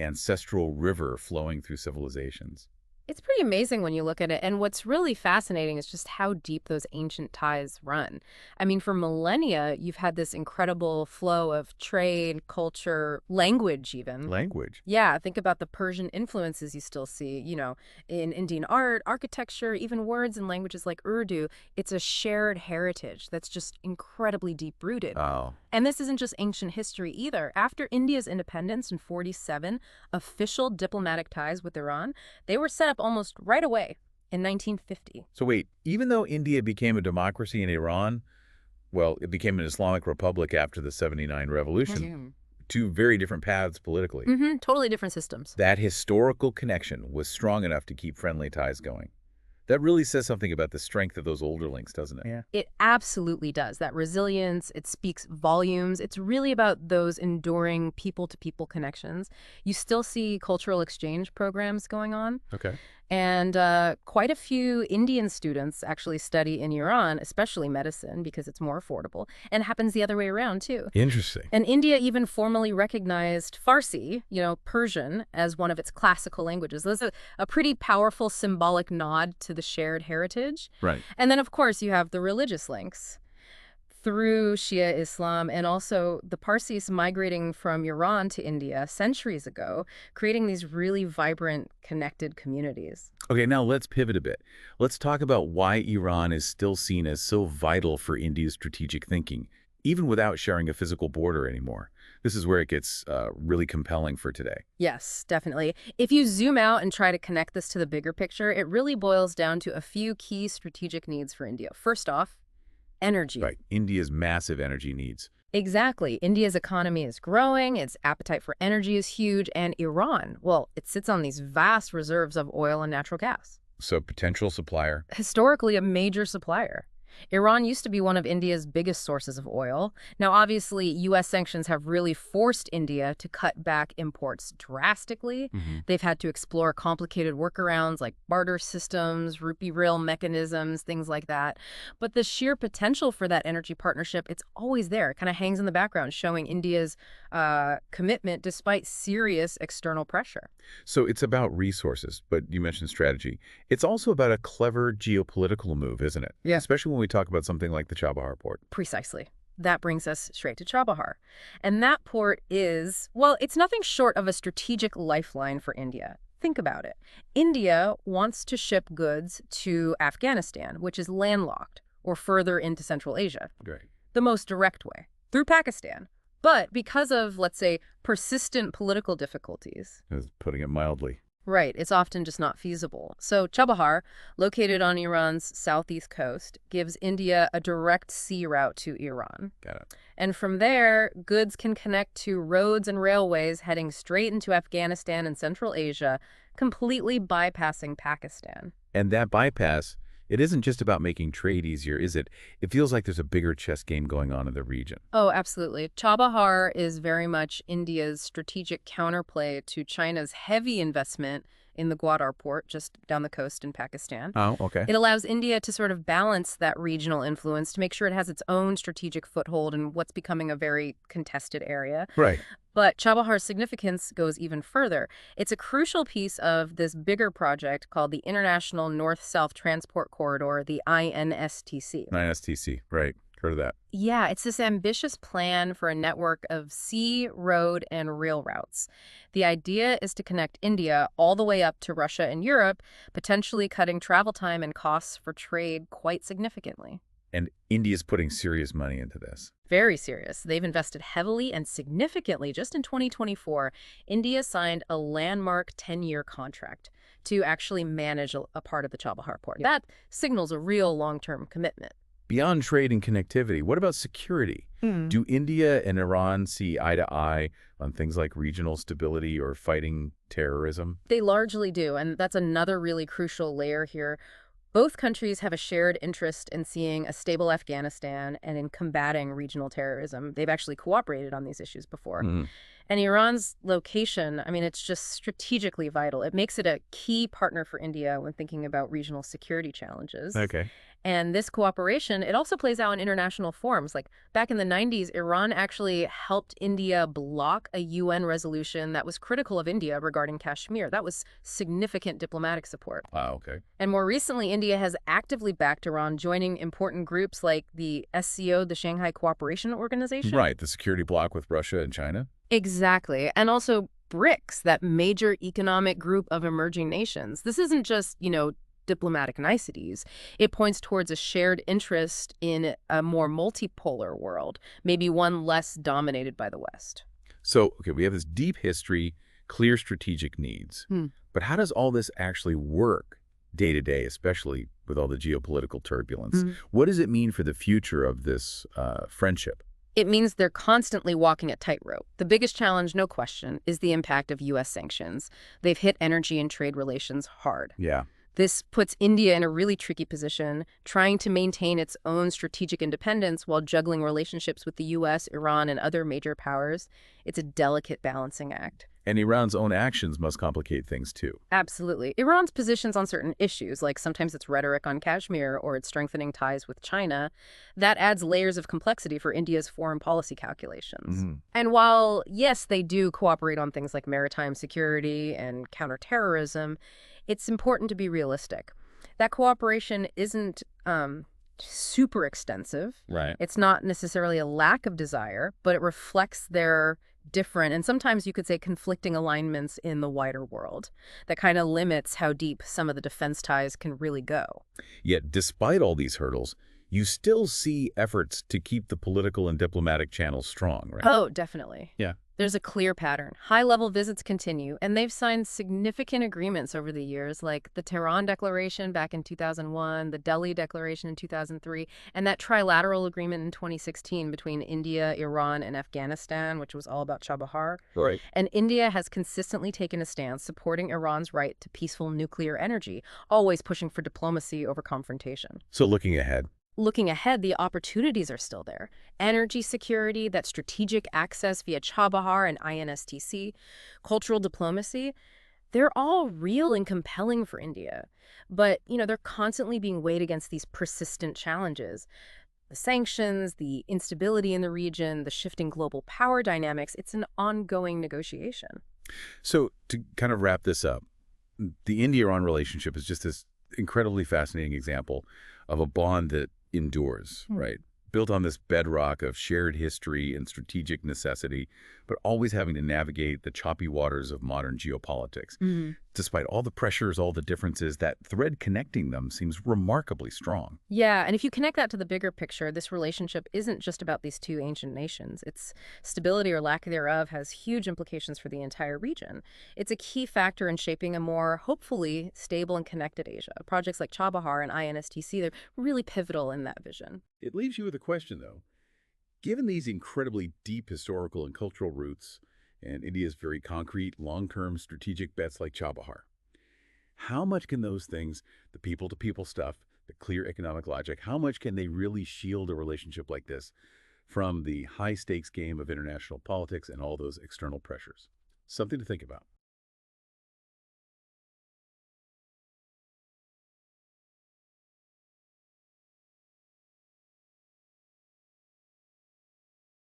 ancestral river flowing through civilizations. It's pretty amazing when you look at it. And what's really fascinating is just how deep those ancient ties run. I mean, for millennia, you've had this incredible flow of trade, culture, language even. Language. Yeah, think about the Persian influences you still see, in Indian art, architecture, even words and languages like Urdu. It's a shared heritage that's just incredibly deep-rooted. Oh, And this isn't just ancient history either. After India's independence in 47, official diplomatic ties with Iran, they were set up almost right away in 1950. so wait, even though India became a democracy in Iran, well, it became an Islamic republic after the 79 revolution, two very different paths politically. Totally different systems. That historical connection was strong enough to keep friendly ties going. That really says something about the strength of those older links, doesn't it? Yeah. It absolutely does. That resilience, it speaks volumes. It's really about those enduring people-to-people connections. You still see cultural exchange programs going on. Okay. And quite a few Indian students actually study in Iran, especially medicine, because it's more affordable. And it happens the other way around, too. Interesting. And India even formally recognized Farsi, Persian, as one of its classical languages. That's a pretty powerful symbolic nod to the shared heritage. Right. And then, of course, you have the religious links through Shia Islam and also the Parsis migrating from Iran to India centuries ago, creating these really vibrant, connected communities. Okay, now let's pivot a bit. Let's talk about why Iran is still seen as so vital for India's strategic thinking, even without sharing a physical border anymore. This is where it gets really compelling for today. Yes, definitely. If you zoom out and try to connect this to the bigger picture, it really boils down to a few key strategic needs for India. First off, energy. Right. India's massive energy needs. Exactly. India's economy is growing, its appetite for energy is huge, and Iran, well, it sits on these vast reserves of oil and natural gas. So potential supplier. Historically a major supplier. Iran used to be one of India's biggest sources of oil. Now, obviously, U.S. sanctions have really forced India to cut back imports drastically. They've had to explore complicated workarounds like barter systems, rupee rail mechanisms, things like that. But the sheer potential for that energy partnership, it's always there. It kind of hangs in the background, showing India's commitment despite serious external pressure. So it's about resources, but you mentioned strategy. It's also about a clever geopolitical move, isn't it? Yeah. Especially when we talk about something like the Chabahar Port. Precisely. That brings us straight to Chabahar. And that port is, well, it's nothing short of a strategic lifeline for India. Think about it. India wants to ship goods to Afghanistan, which is landlocked, or further into Central Asia. Great. The most direct way, through Pakistan. But because of, let's say, persistent political difficulties, That's putting it mildly. right, it's often just not feasible. So Chabahar, located on Iran's southeast coast, gives India a direct sea route to Iran. Got it. And from there, goods can connect to roads and railways heading straight into Afghanistan and Central Asia, completely bypassing Pakistan. And that bypass, it isn't just about making trade easier, is it? It feels like there's a bigger chess game going on in the region. Oh, absolutely. Chabahar is very much India's strategic counterplay to China's heavy investment in the Gwadar port just down the coast in Pakistan. Oh, okay. It allows India to sort of balance that regional influence to make sure it has its own strategic foothold in what's becoming a very contested area. Right. But Chabahar's significance goes even further. It's a crucial piece of this bigger project called the International North-South Transport Corridor, the INSTC. INSTC, right. Heard of that. Yeah, it's this ambitious plan for a network of sea, road, and rail routes. The idea is to connect India all the way up to Russia and Europe, potentially cutting travel time and costs for trade quite significantly. And India's putting serious money into this. Very serious. They've invested heavily and significantly. Just in 2024, India signed a landmark 10-year contract to actually manage a part of the Chabahar port. That signals a real long-term commitment. Beyond trade and connectivity, what about security? Do India and Iran see eye to eye on things like regional stability or fighting terrorism? They largely do, and that's another really crucial layer here. Both countries have a shared interest in seeing a stable Afghanistan and in combating regional terrorism. They've actually cooperated on these issues before. And Iran's location, I mean, it's just strategically vital. It makes it a key partner for India when thinking about regional security challenges. Okay. And this cooperation, it also plays out in international forums. Like back in the 90s, Iran actually helped India block a UN resolution that was critical of India regarding Kashmir. That was significant diplomatic support. Wow, okay. And more recently, India has actively backed Iran, joining important groups like the SCO, the Shanghai Cooperation Organization. Right, the security bloc with Russia and China? Exactly. And also BRICS, that major economic group of emerging nations. This isn't just, diplomatic niceties. It points towards a shared interest in a more multipolar world, maybe one less dominated by the West. So, okay, we have this deep history, clear strategic needs. Hmm. But how does all this actually work day to day, especially with all the geopolitical turbulence? What does it mean for the future of this friendship? It means they're constantly walking a tightrope. The biggest challenge, no question, is the impact of U.S. sanctions. They've hit energy and trade relations hard. Yeah. This puts India in a really tricky position, trying to maintain its own strategic independence while juggling relationships with the U.S., Iran, and other major powers. It's a delicate balancing act. And Iran's own actions must complicate things too. Absolutely. Iran's positions on certain issues, like sometimes its rhetoric on Kashmir or its strengthening ties with China, that adds layers of complexity for India's foreign policy calculations. And while, yes, they do cooperate on things like maritime security and counterterrorism, it's important to be realistic. That cooperation isn't super extensive. Right. It's not necessarily a lack of desire, but it reflects their different and sometimes you could say conflicting alignments in the wider world that kind of limits how deep some of the defense ties can really go. Yet, despite all these hurdles, you still see efforts to keep the political and diplomatic channels strong, right? Oh, definitely. Yeah. There's a clear pattern. High-level visits continue, and they've signed significant agreements over the years, like the Tehran Declaration back in 2001, the Delhi Declaration in 2003, and that trilateral agreement in 2016 between India, Iran, and Afghanistan, which was all about Chabahar. Right. And India has consistently taken a stance supporting Iran's right to peaceful nuclear energy, always pushing for diplomacy over confrontation. So looking ahead. Looking ahead, the opportunities are still there. Energy security, that strategic access via Chabahar and INSTC, cultural diplomacy, they're all real and compelling for India. But, they're constantly being weighed against these persistent challenges. The sanctions, the instability in the region, the shifting global power dynamics, it's an ongoing negotiation. So to kind of wrap this up, the India-Iran relationship is just this incredibly fascinating example of a bond that endures, right? Built on this bedrock of shared history and strategic necessity, but always having to navigate the choppy waters of modern geopolitics. Despite all the pressures, all the differences, that thread connecting them seems remarkably strong. Yeah, and if you connect that to the bigger picture, this relationship isn't just about these two ancient nations. Its stability or lack thereof has huge implications for the entire region. It's a key factor in shaping a more, hopefully, stable and connected Asia. Projects like Chabahar and INSTC, they're really pivotal in that vision. It leaves you with a question, though. Given these incredibly deep historical and cultural roots, and India's very concrete, long-term strategic bets like Chabahar, how much can those things, the people-to-people stuff, the clear economic logic, how much can they really shield a relationship like this from the high-stakes game of international politics and all those external pressures? Something to think about.